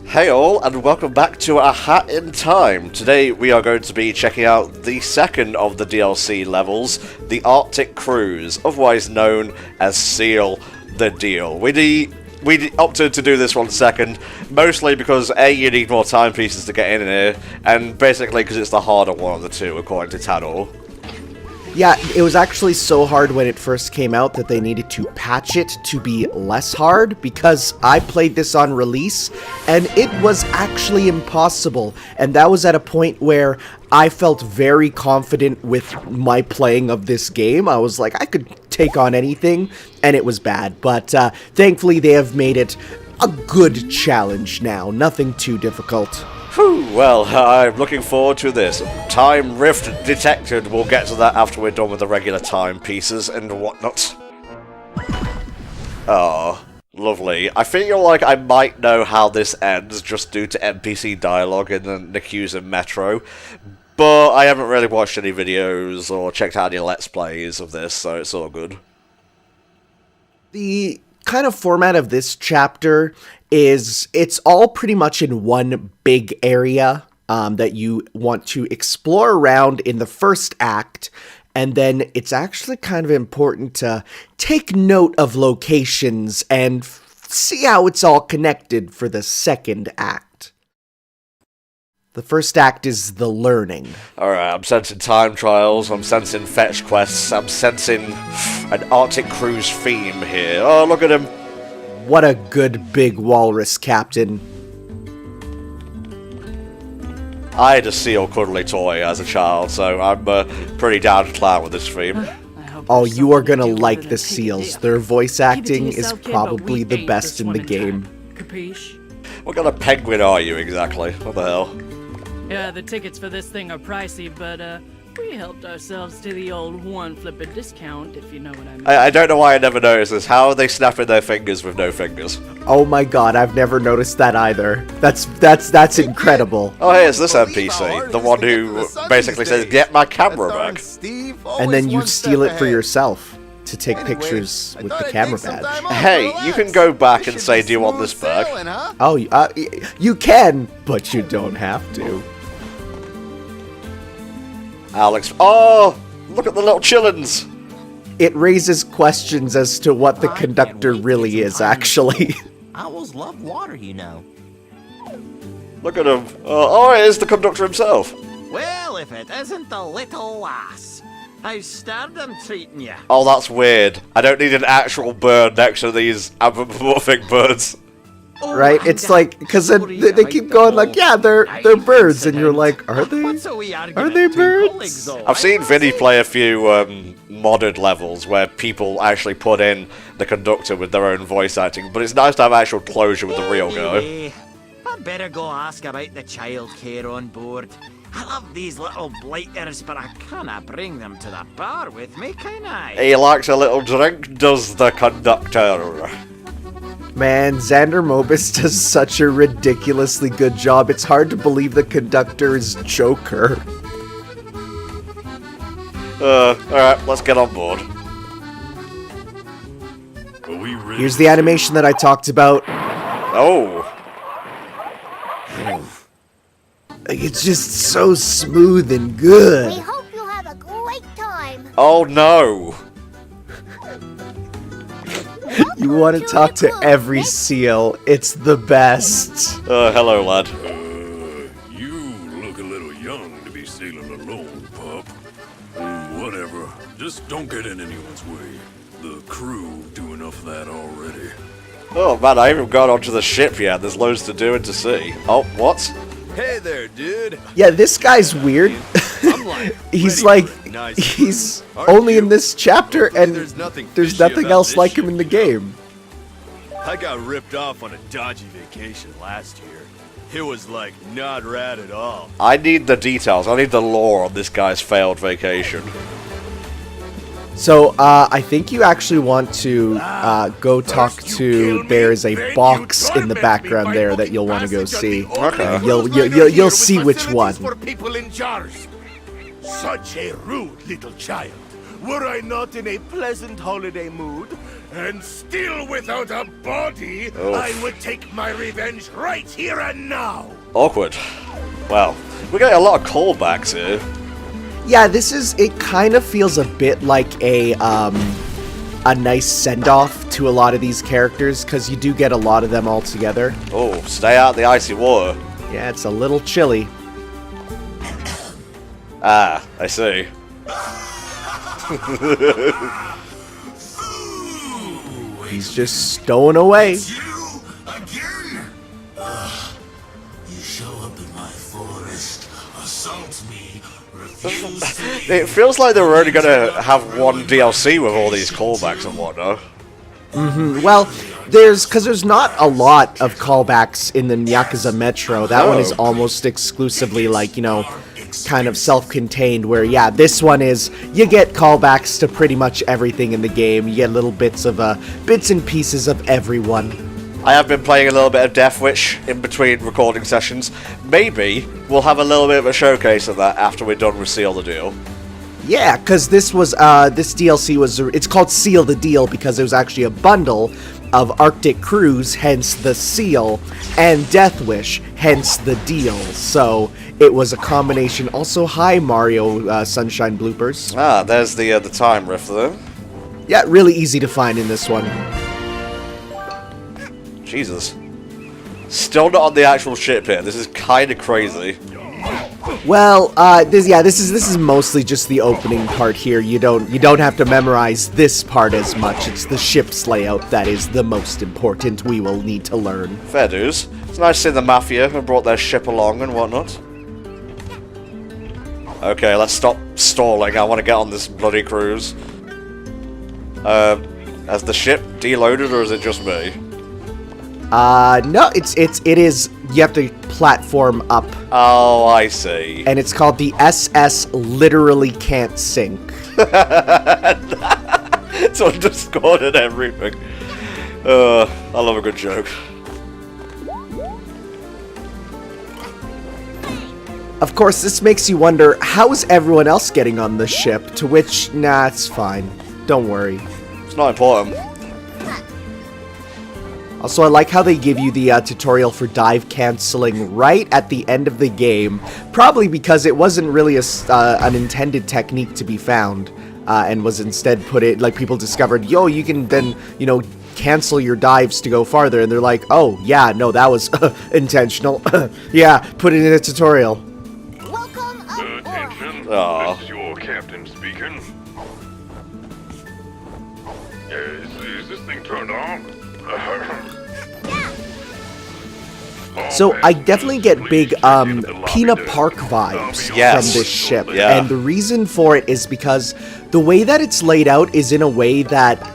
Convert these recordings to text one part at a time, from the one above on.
Hey all, and welcome back to A Hat in Time. Today we are going to be checking out the second of the DLC levels, the Arctic Cruise, otherwise known as SEAL the Deal. We opted to do this one second, mostly because A, you need more timepieces to get in here, and basically because it's the harder one of the two, according to Tador. Yeah, it was actually so hard when it first came out that they needed to patch it to be less hard, because I played this on release and it was actually impossible, and that was at a point where I felt very confident with my playing of this game. I was like, I could take on anything, and it was bad, but thankfully they have made it a good challenge now, nothing too difficult. Whew, well, I'm looking forward to this. Time rift detected. We'll get to that after we're done with the regular timepieces and whatnot. Oh, lovely. I feel like I might know how this ends just due to NPC dialogue in the Yakuza Metro, but I haven't really watched any videos or checked out any Let's Plays of this, so it's all good. The kind of format of this chapter is it's all pretty much in one big area that you want to explore around in the first act, and then it's actually kind of important to take note of locations and see how it's all connected for the second act. The first act is the learning. Alright, I'm sensing time trials, I'm sensing fetch quests, I'm sensing an Arctic Cruise theme here. Oh, look at him! What a good big walrus captain. I had a seal cuddly toy as a child, so I'm pretty down to clown with this theme. Oh, you are gonna like the seals. Their voice acting is probably the best in the game. What kind of penguin are you exactly? What the hell? Yeah, the tickets for this thing are pricey, but we helped ourselves to the old one flippin' discount, if you know what I mean. I don't know why I never noticed this. How are they snapping their fingers with no fingers? Oh my god, I've never noticed that either. That's incredible. Oh, hey, it's this NPC. The one who basically says, get my camera back. And then you steal it for yourself to take pictures with the camera badge. Hey, you can go back and say, do you want this back? Oh, you can, but you don't have to. Alex, oh, look at the little chillins. It raises questions as to what the conductor really is, actually. Owls love water, you know. Look at him. Oh, it is the conductor himself. Well, if it isn't the little lass. How's stardom treating you? Oh, that's weird. I don't need an actual bird next to these anthropomorphic birds. Right? It's like, because they keep going like, yeah, they're birds, and you're like, are they birds? I've seen Vinny play a few modded levels where people actually put in the conductor with their own voice acting, but it's nice to have actual closure with the real guy. I'd better go ask about the childcare on board. I love these little blighters, but I can't bring them to the bar with me, can I? He likes a little drink, does the conductor. Man, Xander Mobus does such a ridiculously good job. It's hard to believe the conductor is Joker. Alright, let's get on board. Here's the animation that I talked about. Oh. It's just so smooth and good. We hope you have a great time. Oh no. You want to talk to every seal. It's the best. Hello, lad. You look a little young to be sailing alone, pup. Whatever. Just don't get in anyone's way. The crew do enough of that already. Oh man, I haven't got onto the ship yet. There's loads to do and to see. Oh, what? Hey there, dude. Yeah, this guy's weird. He's only in this chapter, and there's nothing else like him in the game. I got ripped off on a dodgy vacation last year. It was like not rad at all. I need the details. I need the lore on this guy's failed vacation. So, I think you actually want to go talk to. There's a box in the background there that you'll want to go see. Okay. You'll see which one. For people in jars. Such a rude little child. were I not in a pleasant holiday mood, and still without a body, I would take my revenge right here and now. Awkward. Well, we're getting a lot of callbacks here. Yeah, it kind of feels a bit like a nice send-off to a lot of these characters, because you do get a lot of them all together. Oh, stay out of the icy water. Yeah, it's a little chilly. Ah, I see. He's just stowing away. You again? You show up in my forest, assault me, refuse. It feels like they were only going to have one DLC with all these callbacks and whatnot. Well, there's not a lot of callbacks in the Yakuza Metro. That one is almost exclusively, like, you know, kind of self-contained, where, yeah, this one is, you get callbacks to pretty much everything in the game. You get little bits and pieces of everyone. I have been playing a little bit of Death Wish in between recording sessions. Maybe we'll have a little bit of a showcase of that after we're done with Seal the Deal. Yeah, because this DLC was, it's called Seal the Deal because it was actually a bundle of Arctic Cruise, hence the Seal, and Death Wish, hence the Deal. So it was a combination. Also, hi Mario Sunshine bloopers. Ah, there's the time rift there. Yeah, really easy to find in this one. Jesus. Still not on the actual ship here. This is kind of crazy. Well, this is mostly just the opening part here. You don't have to memorize this part as much. It's the ship's layout that is the most important. We will need to learn. Fair dues. It's nice seeing the Mafia have brought their ship along and whatnot. Okay, let's stop stalling. I want to get on this bloody cruise. Has the ship deloaded or is it just me? No, it is. You have to platform up. Oh, I see. And it's called the SS Literally Can't Sink. It's underscored and everything. I love a good joke. Of course, this makes you wonder, how is everyone else getting on the ship? To which, nah, it's fine. Don't worry. It's not important. Also, I like how they give you the tutorial for dive canceling right at the end of the game, probably because it wasn't really an intended technique to be found, and was instead put it, like, people discovered, yo, you can then, you know, cancel your dives to go farther, and they're like, oh, yeah, no, that was intentional. Yeah, put it in a tutorial. Welcome aboard. Attention, Aw. this is your captain speaking. Is this thing turned on? So I definitely get big Pina Park vibes Yes. from this ship. Yeah. And the reason for it is because the way that it's laid out is in a way that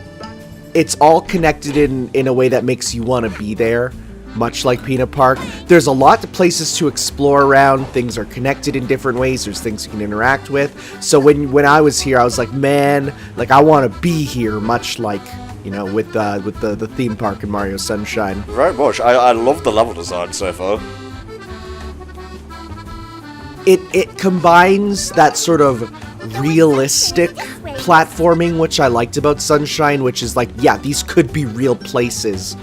it's all connected in a way that makes you want to be there, much like Pina Park. There's a lot of places to explore around. Things are connected in different ways. There's things you can interact with. So when I was here, I was like, man, like I want to be here, much like, you know, with the theme park in Mario Sunshine. Very much. I love the level design so far. It combines that sort of realistic platforming, which I liked about Sunshine, which is like, yeah, these could be real places,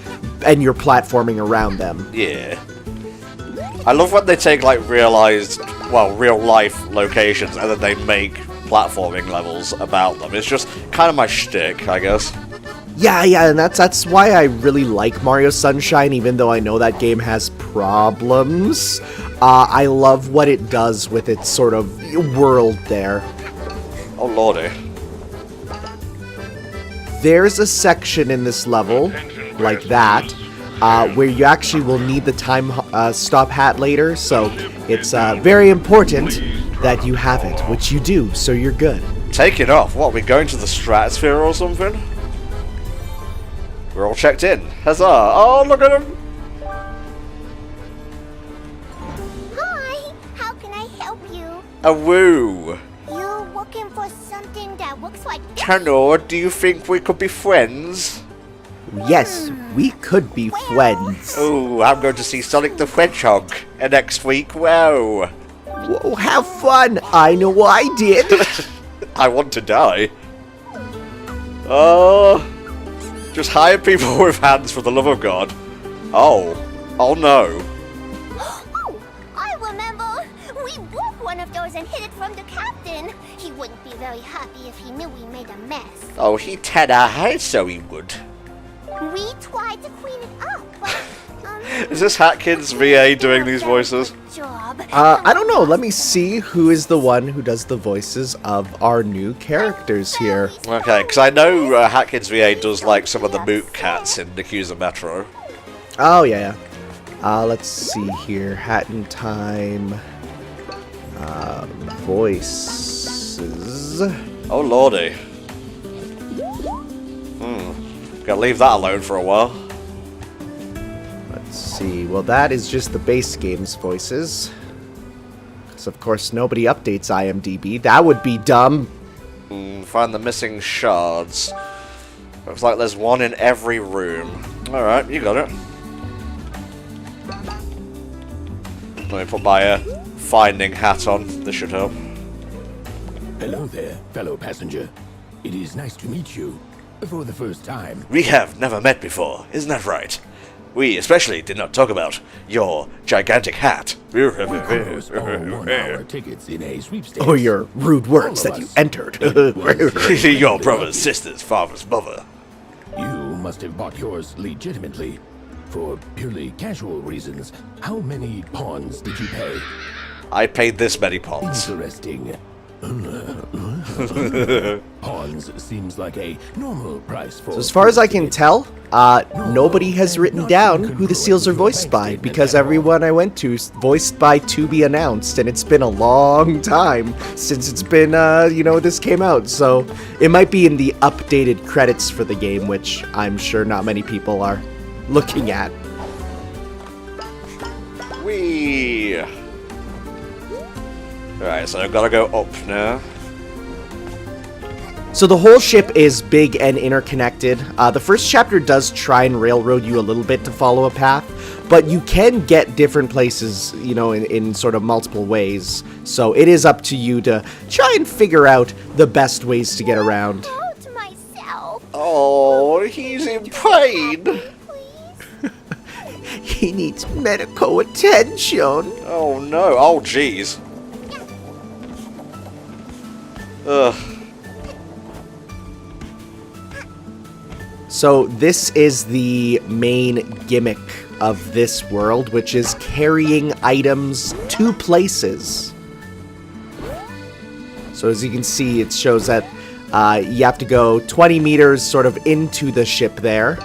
and you're platforming around them. Yeah. I love when they take, like, real life locations and then they make platforming levels about them. It's just kind of my shtick, I guess. Yeah, and that's why I really like Mario Sunshine, even though I know that game has problems. I love what it does with its sort of world there. Oh lordy. There's a section in this level, like that, where you actually will need the time stop hat later, so it's very important that you have it, which you do, so you're good. Take it off. What, we going to the stratosphere or something? We're all checked in. Huzzah! Oh, look at him! Hi, how can I help you? A woo! You looking for something that looks like this? Tenor, do you think we could be friends? Yes, we could be friends. Oh, I'm going to see Sonic the Hedgehog next week. Wow! Whoa, have fun! I know I did! I want to die. Just hire people with hands for the love of God. Oh. Oh no. Oh, I remember. We broke one of those and hid it from the captain. He wouldn't be very happy if he knew we made a mess. Oh, he'd tear our head, so he would. We tried to clean it up, but... Is this Hatkins VA doing these voices? Job. I don't know. Let me see who is the one who does the voices of our new characters here. Okay, because I know Hatkins VA does like some of the moot cats in Yakuza Metro. Oh, yeah. Let's see here. Hat in Time. Voices. Oh lordy. Gotta leave that alone for a while. Let's see. Well, that is just the base game's voices. Because, of course, nobody updates IMDb. That would be dumb. Find the missing shards. Looks like there's one in every room. Alright, you got it. Let me put my finding hat on. This should help. Hello there, fellow passenger. It is nice to meet you. For the first time. We have never met before, isn't that right? We especially did not talk about your gigantic hat. All 1-hour tickets in a sweepstakes. Oh, your rude words that you entered. Your brother's sister's father's mother. You must have bought yours legitimately. For purely casual reasons, how many pawns did you pay? I paid this many pawns. Interesting. Pawns seems like a normal price for... So as far as I can tell, nobody has written down who the seals are voiced by, because everyone I went to is voiced by To Be Announced, and it's been a long time since it's been, this came out. So it might be in the updated credits for the game, which I'm sure not many people are looking at. Whee! Alright, so I've got to go up now. So the whole ship is big and interconnected. The first chapter does try and railroad you a little bit to follow a path, but you can get different places, in sort of multiple ways. So it is up to you to try and figure out the best ways to get around. To myself. Oh, he's in pain. He needs medical attention. Oh no, oh jeez. Ugh. So this is the main gimmick of this world, which is carrying items to places. So as you can see, it shows that you have to go 20 meters sort of into the ship there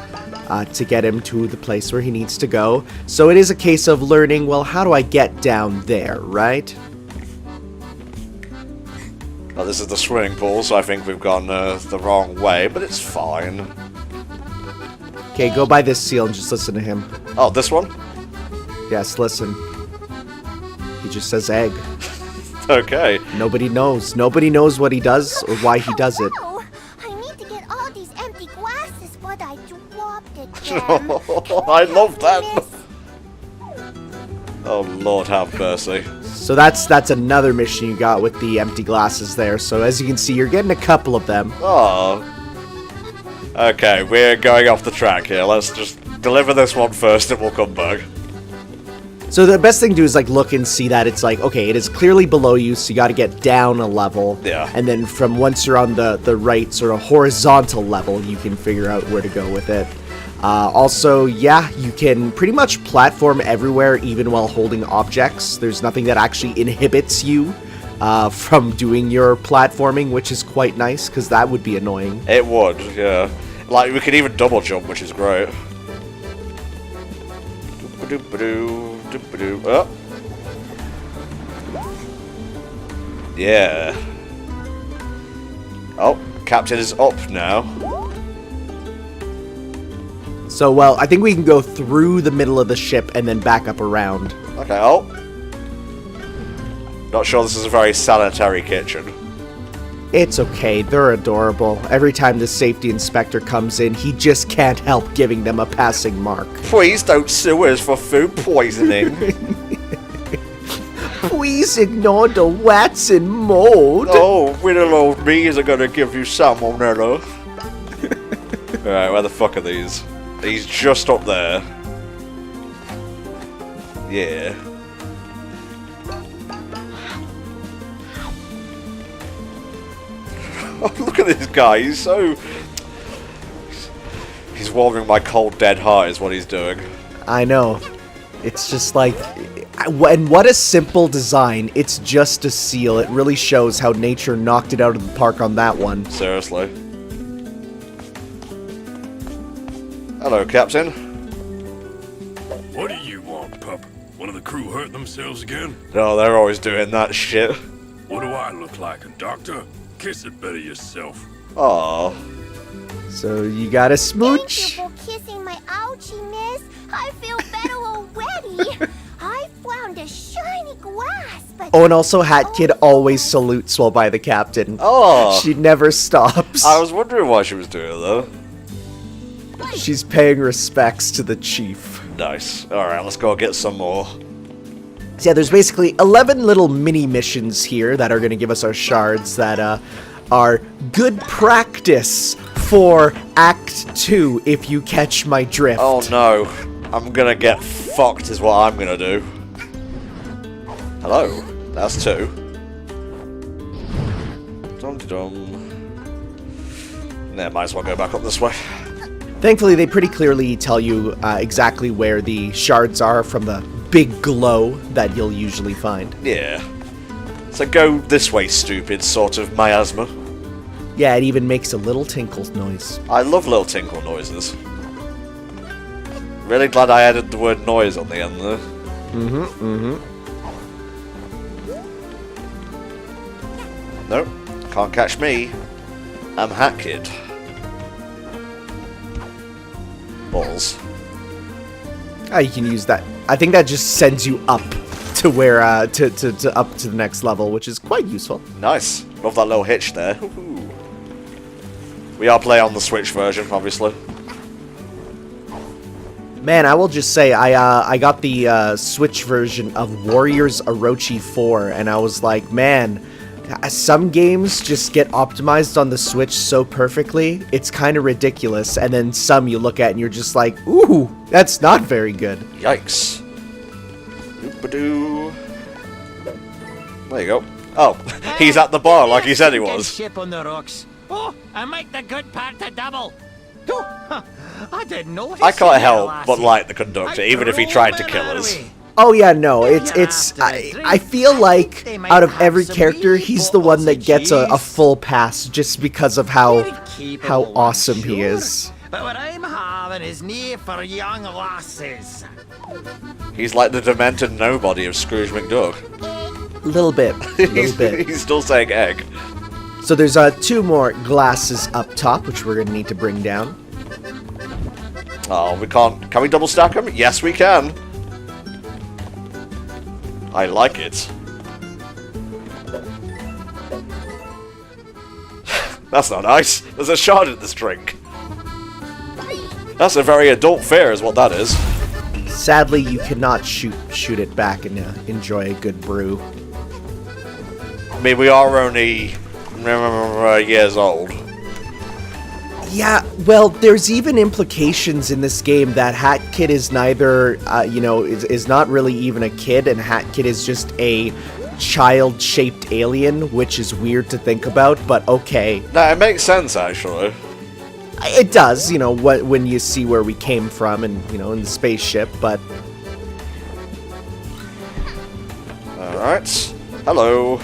to get him to the place where he needs to go. So it is a case of learning, well, how do I get down there, right? Well, this is the swimming pool, so I think we've gone the wrong way, but it's fine. Okay, go by this seal and just listen to him. Oh, this one? Yes, listen. He just says egg. Okay. Nobody knows. Nobody knows what he does or why he does it. Oh, I need to get all these empty glasses, but I dropped it. I love that. Oh, Lord have mercy. So that's another mission you got with the empty glasses there. So as you can see, you're getting a couple of them. Oh. Okay, we're going off the track here. Let's just deliver this one first and we'll come back. So the best thing to do is look and see that it's okay, it is clearly below you, so you got to get down a level. Yeah. And then from once you're on the right sort of horizontal level, you can figure out where to go with it. Also, yeah, you can pretty much platform everywhere even while holding objects. There's nothing that actually inhibits you from doing your platforming, which is quite nice, because that would be annoying. It would, yeah. We could even double jump, which is great. Oh. Yeah. Oh, Captain is up now. So, well, I think we can go through the middle of the ship and then back up around. Okay, oh. Not sure this is a very sanitary kitchen. It's okay, they're adorable. Every time the safety inspector comes in, he just can't help giving them a passing mark. Please don't sue us for food poisoning. Please ignore the rats and mold. Oh, little old me isn't gonna give you salmonella. Alright, where the fuck are these? He's just up there. Yeah. Oh, look at this guy, he's so... He's warming my cold dead heart is what he's doing. I know. It's just like... And what a simple design. It's just a seal. It really shows how nature knocked it out of the park on that one. Seriously. Hello, Captain. What do you want, pup? One of the crew hurt themselves again? No, they're always doing that shit. What do I look like, a doctor? Kiss it better yourself. Aww. So you got a Thank smooch? you for kissing my ouchie, miss. I feel better already. I found a shiny glass, but... Oh, and also Hat Kid always salutes while by the captain. Oh. She never stops. I was wondering why she was doing that. She's paying respects to the chief. Nice. Alright, let's go get some more. So yeah, there's basically 11 little mini missions here that are going to give us our shards that are good practice for Act 2, if you catch my drift. Oh no. I'm gonna get fucked is what I'm gonna do. Hello. That's 2. Dum-de-dum. Nah, might as well go back up this way. Thankfully, they pretty clearly tell you exactly where the shards are from the big glow that you'll usually find. Yeah. So go this way, stupid, sort of miasma. Yeah, it even makes a little tinkle noise. I love little tinkle noises. Really glad I added the word noise on the end there. Nope, can't catch me. I'm Hat Kid. Balls. Ah, you can use that. I think that just sends you up to where, to up to the next level, which is quite useful. Nice. Love that little hitch there. Woohoo. We are playing on the Switch version, obviously. Man, I will just say, I got the Switch version of Warriors Orochi 4, and I was like, man, some games just get optimized on the Switch so perfectly, it's kind of ridiculous, and then some you look at and you're just like, ooh, that's not very good. Yikes. Oop-a-doo. There you go. Oh, he's at the bar like he said he was. Ship on the rocks. Oh, I make the good part to double. Oh, I didn't know. I can't help but like the conductor, even if he tried to kill us. Oh yeah, no, I feel like out of every character, he's the one that gets a full pass just because of how awesome he is. But what I'm having is near for young lasses. He's like the demented nobody of Scrooge McDuck. Little bit, little bit. He's still saying egg. So there's 2 more glasses up top, which we're gonna need to bring down. Oh, we can't. Can we double stack them? Yes, we can. I like it. That's not nice. There's a shard in this drink. That's a very adult fare is what that is. Sadly, you cannot shoot it back and enjoy a good brew. I mean, we are only years old. Yeah, well, there's even implications in this game that Hat Kid is neither, is not really even a kid, and Hat Kid is just a child-shaped alien, which is weird to think about, but okay. No, it makes sense, actually. It does, when you see where we came from and, in the spaceship, but... Alright. Hello.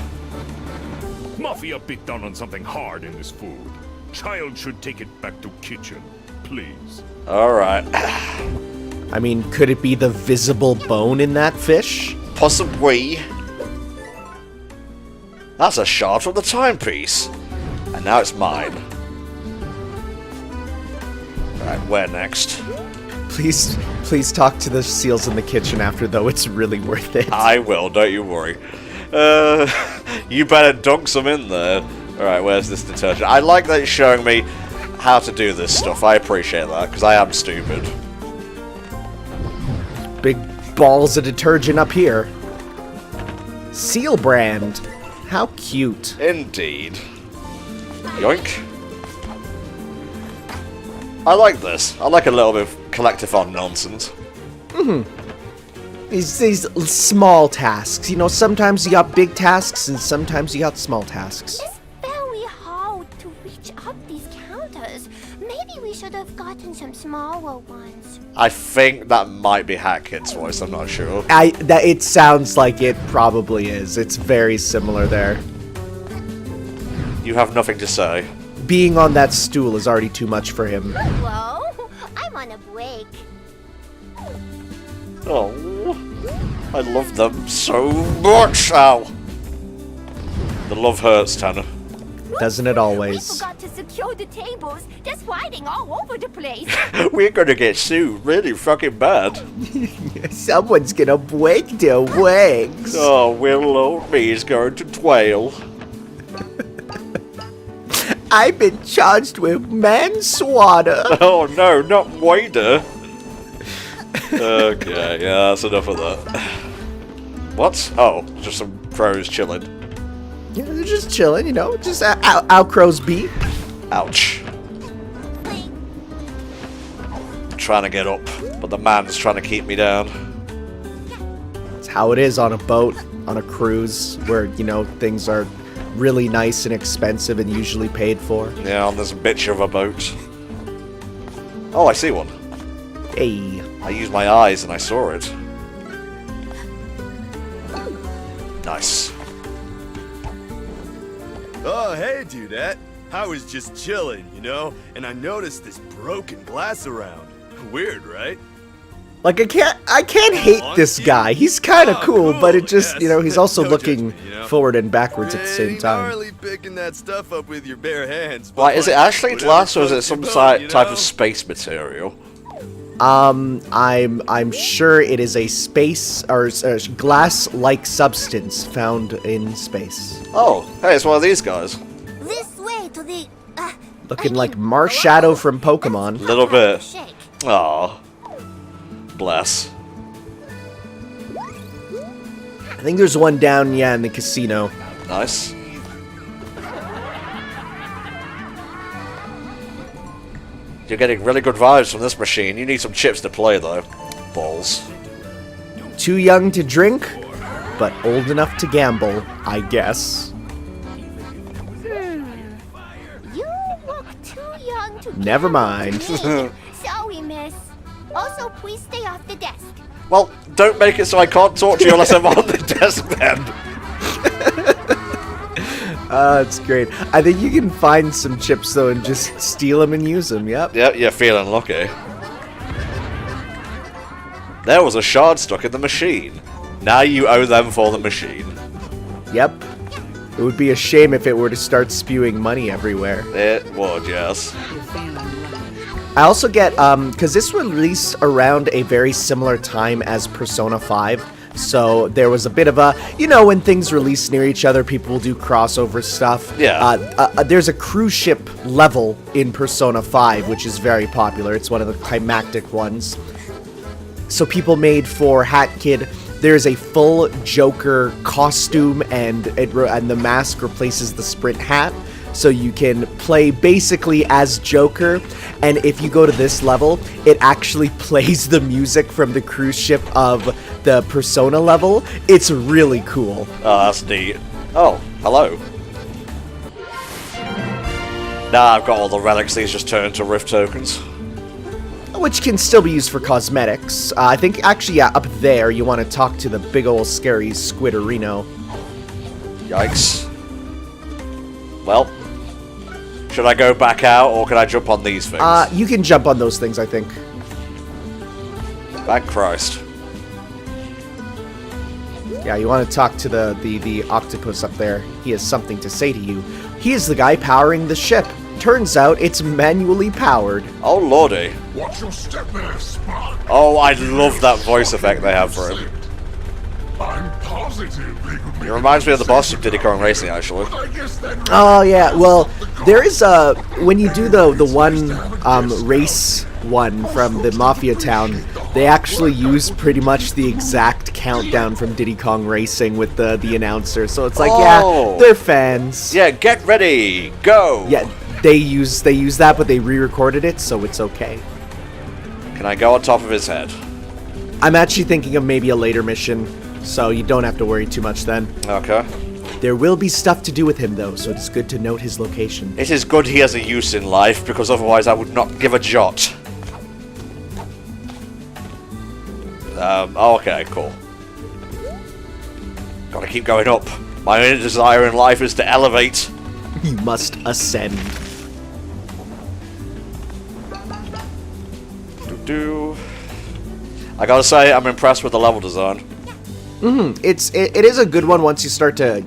Mafia bit down on something hard in this food. Child should take it back to kitchen, please. Alright. I mean, could it be the visible bone in that fish? Possibly. That's a shard from the timepiece. And now it's mine. Right, where next? Please talk to the seals in the kitchen after, though. It's really worth it. I will, don't you worry. You better dunk some in there. Alright, where's this detergent? I like that it's showing me how to do this stuff. I appreciate that, because I am stupid. Big balls of detergent up here. Seal brand. How cute. Indeed. Yoink. I like this. I like a little bit of collectathon nonsense. These small tasks. You know, sometimes you got big tasks and sometimes you got small tasks. It's very hard to reach up these counters. Maybe we should have gotten some smaller ones. I think that might be Hat Kid's voice, I'm not sure. It sounds like it probably is. It's very similar there. You have nothing to say. Being on that stool is already too much for him. Hello? I'm on a break. Oh, I love them so much. Ow. The love hurts, Tanner. Doesn't it We always? forgot to secure the tables. There's writing all over the place. We're gonna get sued really fucking bad. Someone's gonna break their legs. Oh, Will old me is going to twale. I've been charged with manslaughter. Oh no, not waiter. Okay, yeah, that's enough of that. What? Oh, just some crows chilling. Yeah, they're just chilling, you know, just out crows be. Ouch. Trying to get up, but the man's trying to keep me down. It's how it is on a boat, on a cruise, where, you know, things are really nice and expensive and usually paid for. Yeah, on this bitch of a boat. Oh, I see one. Hey. I used my eyes and I saw it. Nice. Oh, hey, Dudette. I was just chilling, you know, and I noticed this broken glass around. Weird, right? Like, I can't hate this guy. He's kind of cool, but it just, you know, he's also No looking judgment, you know? forward and backwards at the same Pretty time. gnarly picking that stuff up with your bare hands. but Why, is it like, actually whatever glass or is it floats some your boat, you type know? of space material? I'm sure it is a space or glass-like substance found in space. Oh, hey, it's one of these guys. This way to the... Looking like Marshadow from Pokemon. Little bit. Shake. Aw. Bless. I think there's one down, yeah, in the casino. Nice. You're getting really good vibes from this machine. You need some chips to play, though. Balls. Too young to drink, but old enough to gamble, I guess. You look too young to Never gamble mind. to me. Sorry, miss. Also, please stay off the desk. Well, don't make it so I can't talk to you unless I'm on the desk, then. That's great. I think you can find some chips, though, and just steal them and use them, yep. Yep, you're feeling lucky. There was a shard stuck in the machine. Now you owe them for the machine. Yep. It would be a shame if it were to start spewing money everywhere. It would, yes. You're feeling lucky. I also get, because this was released around a very similar time as Persona 5, so there was a bit of a, you know, when things release near each other, people will do crossover stuff. Yeah. There's a cruise ship level in Persona 5, which is very popular. It's one of the climactic ones. So people made for Hat Kid, there's a full Joker costume, and the mask replaces the sprint hat. So you can play basically as Joker, and if you go to this level, it actually plays the music from the cruise ship of the Persona level. It's really cool. Oh, that's neat. Oh, hello. Now I've got all the relics, these just turn into Rift tokens. Which can still be used for cosmetics. I think, actually, yeah, up there, you want to talk to the big ol' scary Squidderino. Yikes. Well, should I go back out, or can I jump on these things? You can jump on those things, I think. Thank Christ. Yeah, you want to talk to the octopus up there. He has something to say to you. He is the guy powering the ship. Turns out it's manually powered. Oh lordy. Watch your step there, Spark. Oh, I love that voice effect they have for him. I'm positive they could make It reminds me of the boss of Diddy Kong Racing, actually. I guess that Oh yeah, well, there is a when you do the one race one from the Mafia Town, they actually use pretty much the exact countdown from Diddy Kong Racing with the announcer. So it's like, Oh. yeah, they're fans. Yeah, get ready, go! Yeah, they use that, but they re-recorded it, so it's okay. Can I go on top of his head? I'm actually thinking of maybe a later mission, so you don't have to worry too much then. Okay. There will be stuff to do with him, though, so it's good to note his location. It is good he has a use in life, because otherwise I would not give a jot. Okay, cool. Gotta keep going up. My only desire in life is to elevate. You must ascend. I gotta say, I'm impressed with the level design. It is a good one once you start to,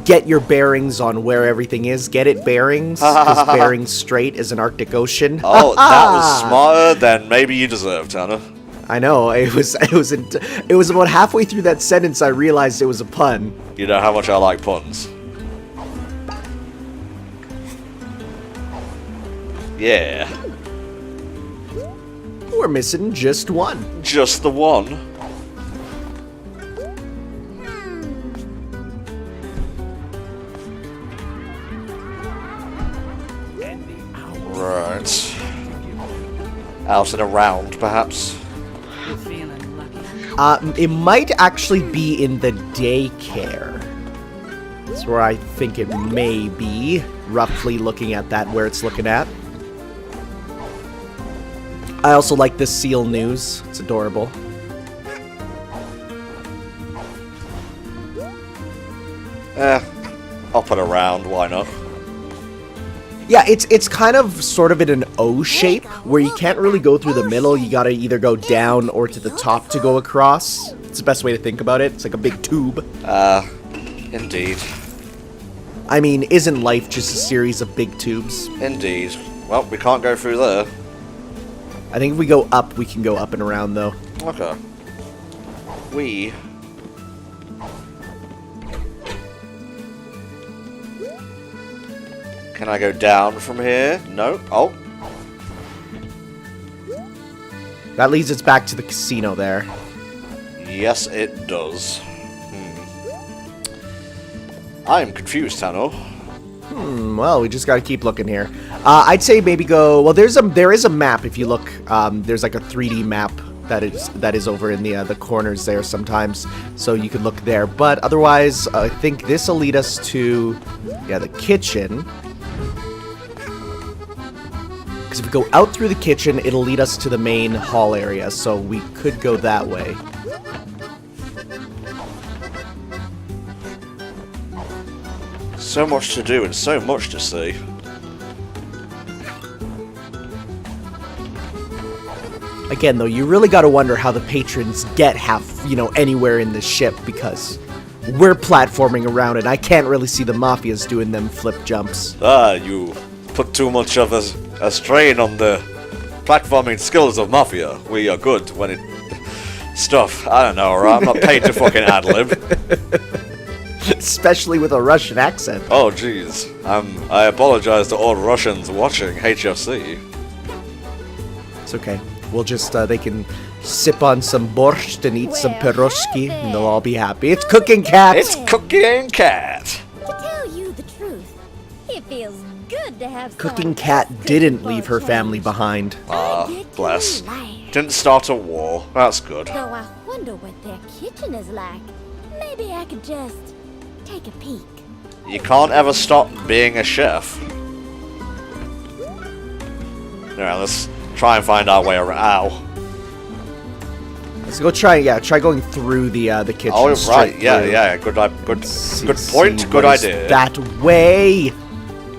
get your bearings on where everything is. Get it bearings, because bearings straight is an Arctic Ocean. Oh, that was smarter than maybe you deserve, Tanner. I know, it was about halfway through that sentence I realized it was a pun. You know how much I like puns. Yeah. We're missing just one. Just the one. Right. Out and around, perhaps. You're feeling lucky. It might actually be in the daycare. That's where I think it may be, roughly looking at that, where it's looking at. I also like this seal news. It's adorable. Up and around, why not? Yeah, it's kind of sort of in an O shape, where you can't really go through the middle. You gotta either go down or to the top to go across. It's the best way to think about it. It's like a big tube. Indeed. I mean, isn't life just a series of big tubes? Indeed. Well, we can't go through there. I think if we go up, we can go up and around, though. Okay. We... Can I go down from here? No. Oh. That leads us back to the casino there. Yes, it does. I'm confused, Tano. Well, we just gotta keep looking here. I'd say maybe go... Well, there is a map if you look. There's like a 3D map that is over in the corners there sometimes. So you can look there. But otherwise, I think this will lead us to... Yeah, the kitchen. Because if we go out through the kitchen, it'll lead us to the main hall area. So we could go that way. So much to do and so much to see. Again, though, you really got to wonder how the patrons get anywhere in the ship, because we're platforming around it. I can't really see the mafias doing them flip jumps. You put too much of a strain on the platforming skills of Mafia. We are good when it... Stuff. I don't know, right? I'm not paid to fucking ad-lib. Especially with a Russian accent. Oh, jeez. I apologize to all Russians watching HFC. It's okay. We'll just, they can sip on some borscht and eat some piroshki, and they'll all be happy. It's Cooking Cat! It's Cooking Cat! To tell you the truth, it feels good to have Cooking Cat didn't leave her family behind. Bless. Didn't start a war. That's good. Though I wonder what their kitchen is like. Maybe I could just take a peek. You can't ever stop being a chef. Alright, let's try and find our way around. Ow. Let's go try going through the kitchen. Oh, right, yeah, through. yeah, good point, good idea. That way!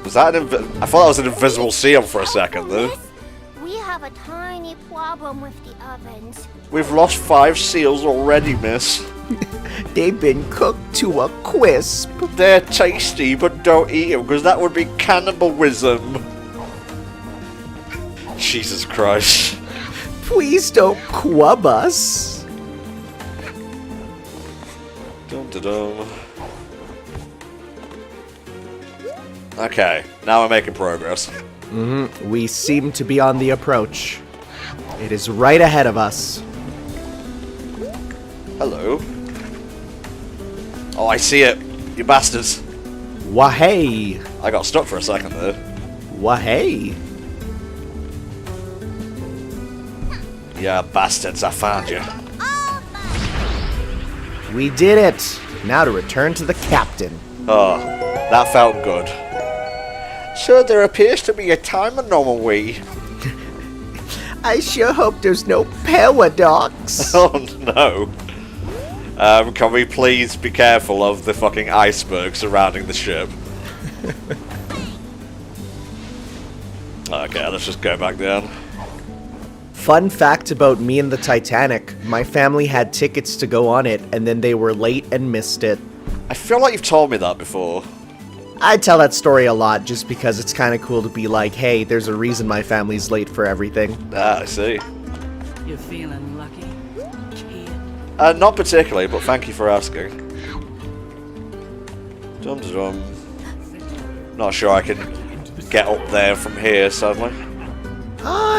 Was that I thought that was an invisible seal for a second, though. We have a tiny problem with the ovens. We've lost 5 seals already, miss. They've been cooked to a crisp. They're tasty, but don't eat them, because that would be cannibalism. Jesus Christ. Please don't quub us. Dum-da-dum. Okay, now we're making progress. We seem to be on the approach. It is right ahead of us. Hello. Oh, I see it. You bastards. Wahey. I got stuck for a second there. Wah-hey. Yeah, bastards, I found you. We did it! Now to return to the captain. Oh, that felt good. So there appears to be a time anomaly. I sure hope there's no paradox. Oh no. Can we please be careful of the fucking iceberg surrounding the ship? Okay, let's just go back down. Fun fact about me and the Titanic. My family had tickets to go on it, and then they were late and missed it. I feel like you've told me that before. I tell that story a lot just because it's kind of cool to be like, hey, there's a reason my family's late for everything. Ah, I see. You feeling lucky, kid? Not particularly, but thank you for asking. Dum-dum. Not sure I can get up there from here, sadly.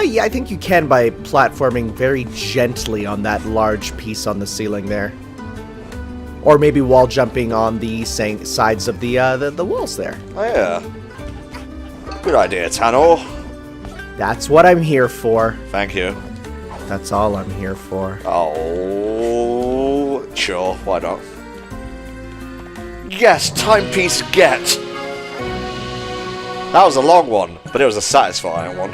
Yeah, I think you can by platforming very gently on that large piece on the ceiling there. Or maybe wall jumping on the sides of the walls there. Oh yeah. Good idea, Tano. That's what I'm here for. Thank you. That's all I'm here for. Oh, sure, why not? Yes, timepiece get! That was a long one, but it was a satisfying one.